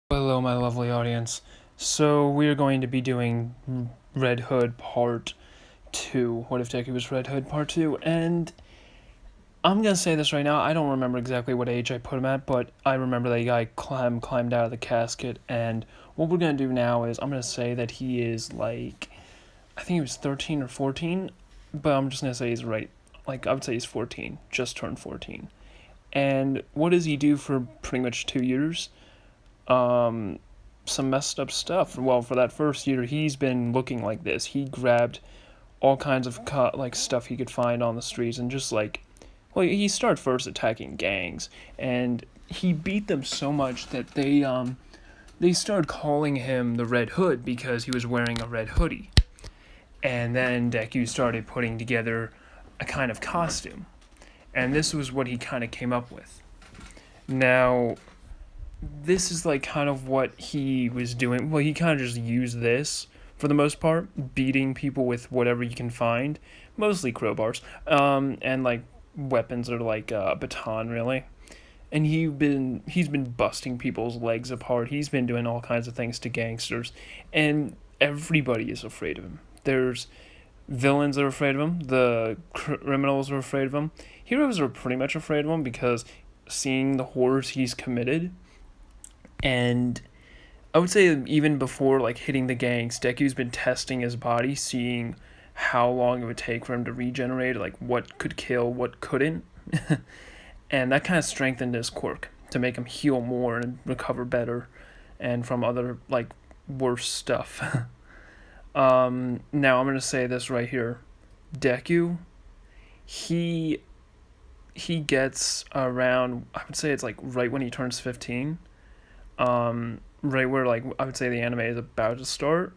Hello, my lovely audience. So, we are going to be doing Red Hood Part 2. What if Deku was Red Hood Part 2? And I'm going to say this right now. I don't remember exactly what age I put him at, but I remember that guy climbed out of the casket. And what we're going to do now is I'm going to say that he is like, I think he was 13 or 14, but I'm just going to say he's right. Like, I would say he's 14, just turned 14. And what does he do for pretty much 2 years? Some messed up stuff. Well, for that first year, he's been looking like this. He grabbed all kinds of stuff he could find on the streets and just he started first attacking gangs, and he beat them so much that they started calling him the Red Hood because he was wearing a red hoodie. And then Deku started putting together a kind of costume, and this was what he kind of came up with. Now, this is kind of what he was doing. Well, he kind of just used this for the most part, beating people with whatever you can find, mostly crowbars, and weapons or a baton, really. And he's been busting people's legs apart. He's been doing all kinds of things to gangsters, and everybody is afraid of him. There's villains that are afraid of him. The criminals are afraid of him. Heroes are pretty much afraid of him because seeing the horrors he's committed. And I would say even before hitting the gangs, Deku's been testing his body, seeing how long it would take for him to regenerate, what could kill, what couldn't. And that kind of strengthened his quirk to make him heal more and recover better and from other worse stuff. Now I'm going to say this right here. Deku, he gets around, I would say it's right when he turns 15. Right where I would say the anime is about to start,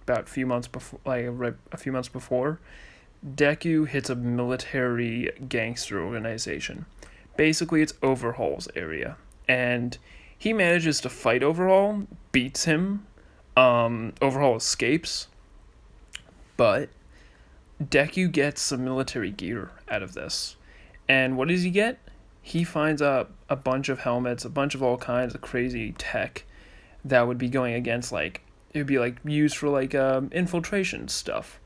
about a few months before, a few months before, Deku hits a military gangster organization. Basically, it's Overhaul's area, and he manages to fight Overhaul, beats him. Overhaul escapes, but Deku gets some military gear out of this. And what does he get? He finds a bunch of helmets, a bunch of all kinds of crazy tech that would be going against, it would be used for infiltration stuff.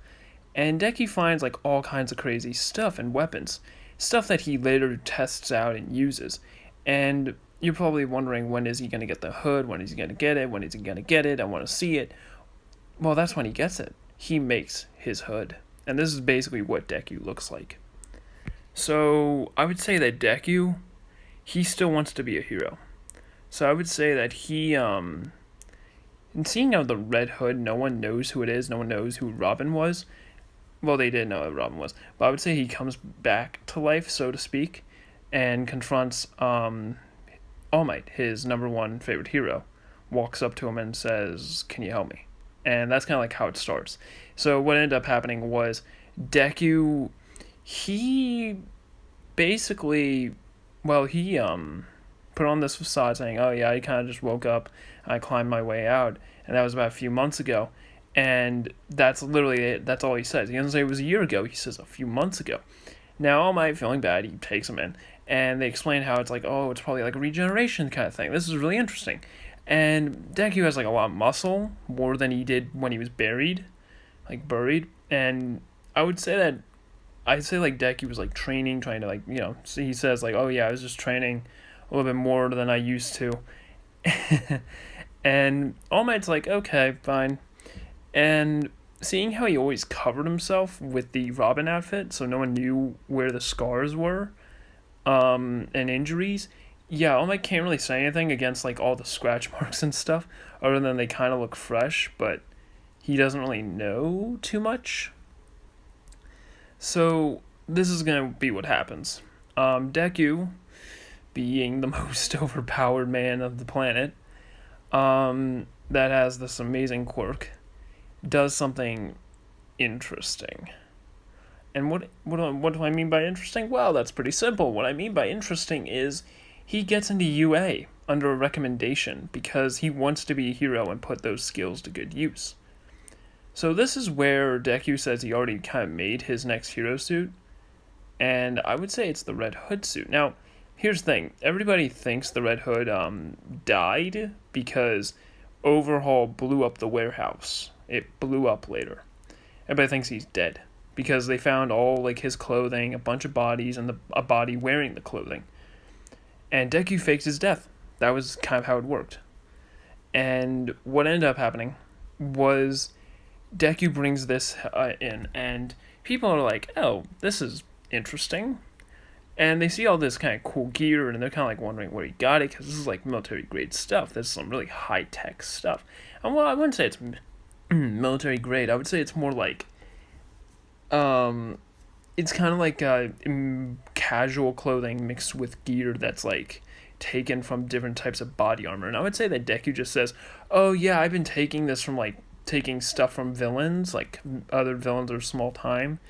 And Deku finds all kinds of crazy stuff and weapons, stuff that he later tests out and uses. And you're probably wondering, when is he going to get the hood? When is he going to get it? When is he going to get it? I want to see it. Well, that's when he gets it. He makes his hood. And this is basically what Deku looks like. So, I would say that Deku, he still wants to be a hero. So I would say that he, in seeing how the Red Hood, no one knows who it is, no one knows who Robin was. Well, they did know who Robin was, but I would say he comes back to life, so to speak, and confronts All Might, his number one favorite hero, walks up to him and says, "Can you help me?" And that's kind of how it starts. So what ended up happening was Deku, he basically, he put on this facade saying, "Oh yeah, I kind of just woke up, I climbed my way out," and that was about a few months ago. And that's literally it. That's all he says. He doesn't say it was a year ago. He says a few months ago. Now, All Might, feeling bad, he takes him in, and they explain how it's it's probably a regeneration kind of thing. This is really interesting. And Deku has a lot of muscle, more than he did when he was buried. And I would say that Deku was training, trying to so he says "Oh yeah, I was just training a little bit more than I used to." And All Might's "Okay, fine." And seeing how he always covered himself with the Robin outfit, so no one knew where the scars were, and injuries, yeah, All Might can't really say anything against all the scratch marks and stuff, other than they kind of look fresh, but he doesn't really know too much. So this is gonna be what happens. Deku, being the most overpowered man of the planet, that has this amazing quirk, does something interesting. And what do I mean by interesting? Well, that's pretty simple. What I mean by interesting is he gets into UA under a recommendation because he wants to be a hero and put those skills to good use. So this is where Deku says he already kind of made his next hero suit, and I would say it's the Red Hood suit. Now, here's the thing. Everybody thinks the Red Hood died because Overhaul blew up the warehouse. It blew up later. Everybody thinks he's dead because they found all like his clothing, a bunch of bodies, and a body wearing the clothing. And Deku faked his death. That was kind of how it worked. And what ended up happening was Deku brings this in, and people are like, "Oh, this is interesting." And they see all this kind of cool gear, and they're kind of like wondering where he got it, because this is like military grade stuff. This is some really high tech stuff. And well, I wouldn't say it's military grade. I would say it's more like, it's kind of like casual clothing mixed with gear that's like taken from different types of body armor. And I would say that Deku just says, "Oh yeah, I've been taking this from like taking stuff from villains, like other villains are small time."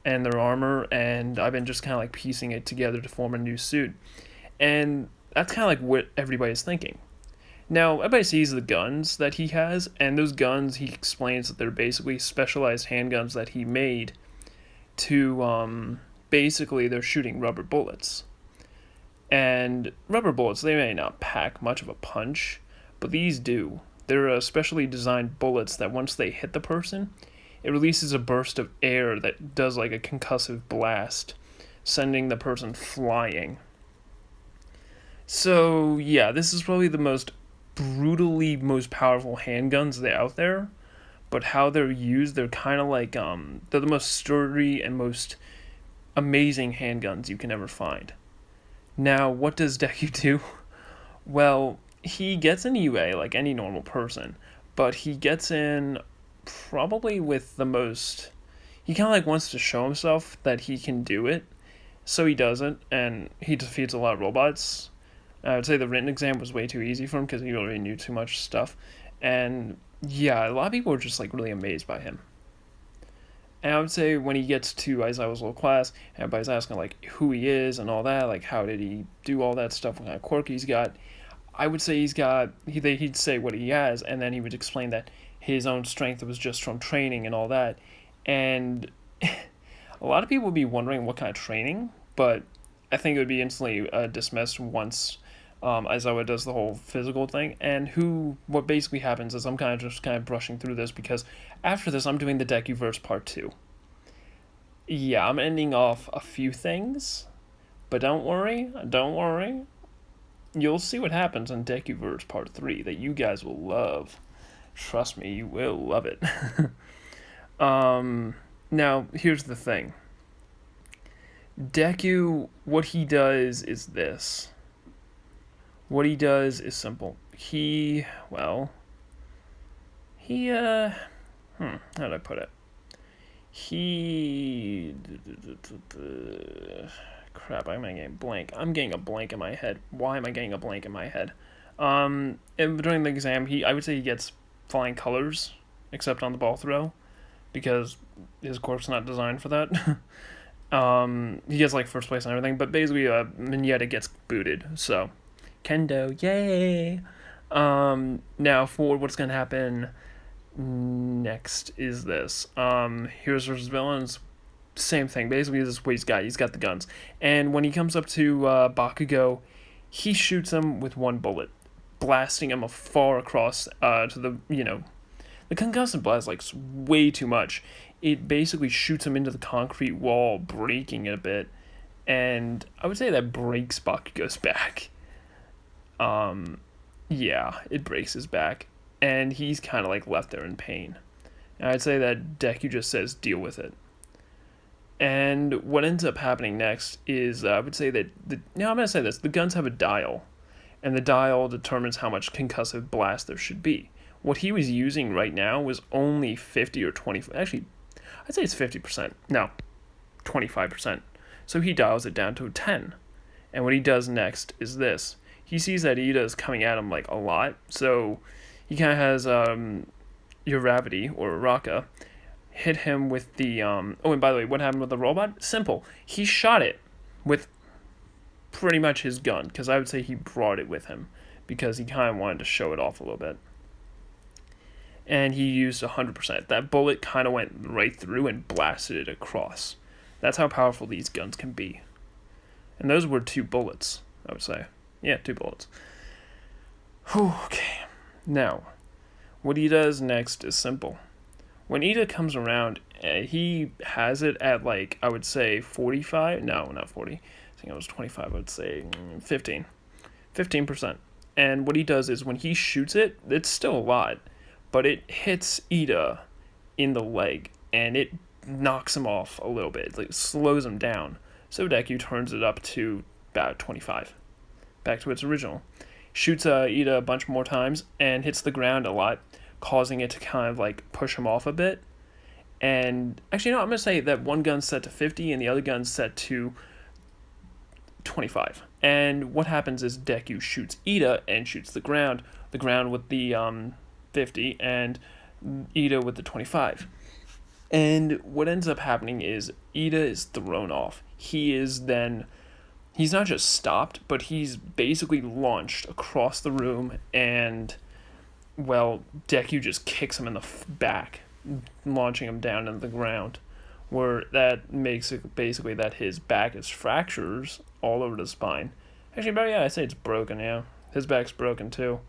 And their armor, and I've been just kind of like piecing it together to form a new suit. And that's kind of like what everybody's thinking. Now, everybody sees the guns that he has, and those guns, he explains that they're basically specialized handguns that he made to, basically, they're shooting rubber bullets. And rubber bullets, they may not pack much of a punch, but these do. They're specially designed bullets that once they hit the person, it releases a burst of air that does like a concussive blast, sending the person flying. So, yeah, this is probably the most brutally most powerful handguns that are out there. But how they're used, they're kind of like, they're the most sturdy and most amazing handguns you can ever find. Now, what does Deku do? Well, he gets an UA like any normal person, but he gets in probably with the most, he kind of like wants to show himself that he can do it, so he does it, and he defeats a lot of robots. I would say the written exam was way too easy for him because he already knew too much stuff, and yeah, a lot of people were just like really amazed by him. And I would say when he gets to Aizawa's little class, everybody's asking like who he is and all that, like how did he do all that stuff, what kind of quirk he's got. I would say he'd say what he has, and then he would explain that his own strength was just from training and all that. And a lot of people would be wondering what kind of training, but I think it would be instantly dismissed once Aizawa does the whole physical thing. And what basically happens is I'm kind of brushing through this because after this I'm doing the Dekuverse part 2. Yeah, I'm ending off a few things, but don't worry. You'll see what happens in Dekuverse part 3 that you guys will love. Trust me, you will love it. Now, here's the thing. Deku, what he does is this. What he does is simple. How did I put it? Crap, I'm getting a blank. I'm getting a blank in my head. Why am I getting a blank in my head? And during the exam, I would say he gets flying colors, except on the ball throw, because his quirk's not designed for that. He gets like first place and everything, but basically Mignetta gets booted, so Kendo, yay! Now for what's gonna happen next is this. Heroes versus villains, same thing. Basically, this is what he's got. He's got the guns, and when he comes up to Bakugo, he shoots him with one bullet, blasting him far across to the concussive blast, like, way too much. It basically shoots him into the concrete wall, breaking it a bit, and I would say that breaks Bakugo's back. Yeah, it breaks his back, and he's kind of like left there in pain. And I'd say that Deku just says, deal with it. And what ends up happening next is, I would say that, I'm going to say this, the guns have a dial, and the dial determines how much concussive blast there should be. What he was using right now was only 50 or 20, actually, I'd say it's 50%, no, 25%. So he dials it down to 10. And what he does next is this. He sees that Ida is coming at him like a lot, so he kind of has Uravity, or Raka, hit him with the, oh, and by the way, what happened with the robot? Simple. He shot it with pretty much his gun, because I would say he brought it with him, because he kind of wanted to show it off a little bit. And he used 100%. That bullet kind of went right through and blasted it across. That's how powerful these guns can be. And those were 2 bullets, I would say. Yeah, 2 bullets. Whew, okay. Now, what he does next is simple. When Ida comes around, he has it at like, I would say 45. No, not 40. I think it was 25. I would say 15. 15%. And what he does is when he shoots it, it's still a lot, but it hits Ida in the leg and it knocks him off a little bit. It like slows him down. So Deku turns it up to about 25. Back to its original. Shoots Ida a bunch more times and hits the ground a lot, causing it to kind of like push him off a bit. And actually, no, I'm going to say that one gun's set to 50 and the other gun's set to 25. And what happens is Deku shoots Ida and shoots the ground with the 50 and Ida with the 25. And what ends up happening is Ida is thrown off. He's not just stopped, but he's basically launched across the room, and, well, Deku just kicks him in the back, launching him down into the ground, where that makes it basically that his back is fractures all over the spine. Actually, but yeah, I say it's broken, yeah. His back's broken too.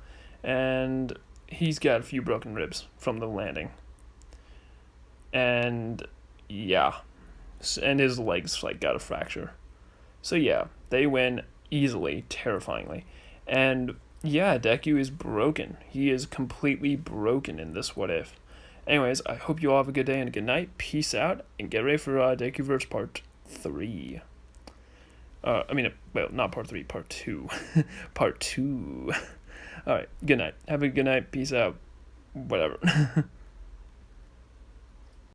And he's got a few broken ribs from the landing. And yeah. And his legs like got a fracture. So yeah, they win easily, terrifyingly. And yeah, Deku is broken. He is completely broken in this what if. Anyways, I hope you all have a good day and a good night. Peace out, and get ready for Dekuverse Part 3. Not Part 3, Part 2. Part 2. Alright, good night. Have a good night. Peace out. Whatever.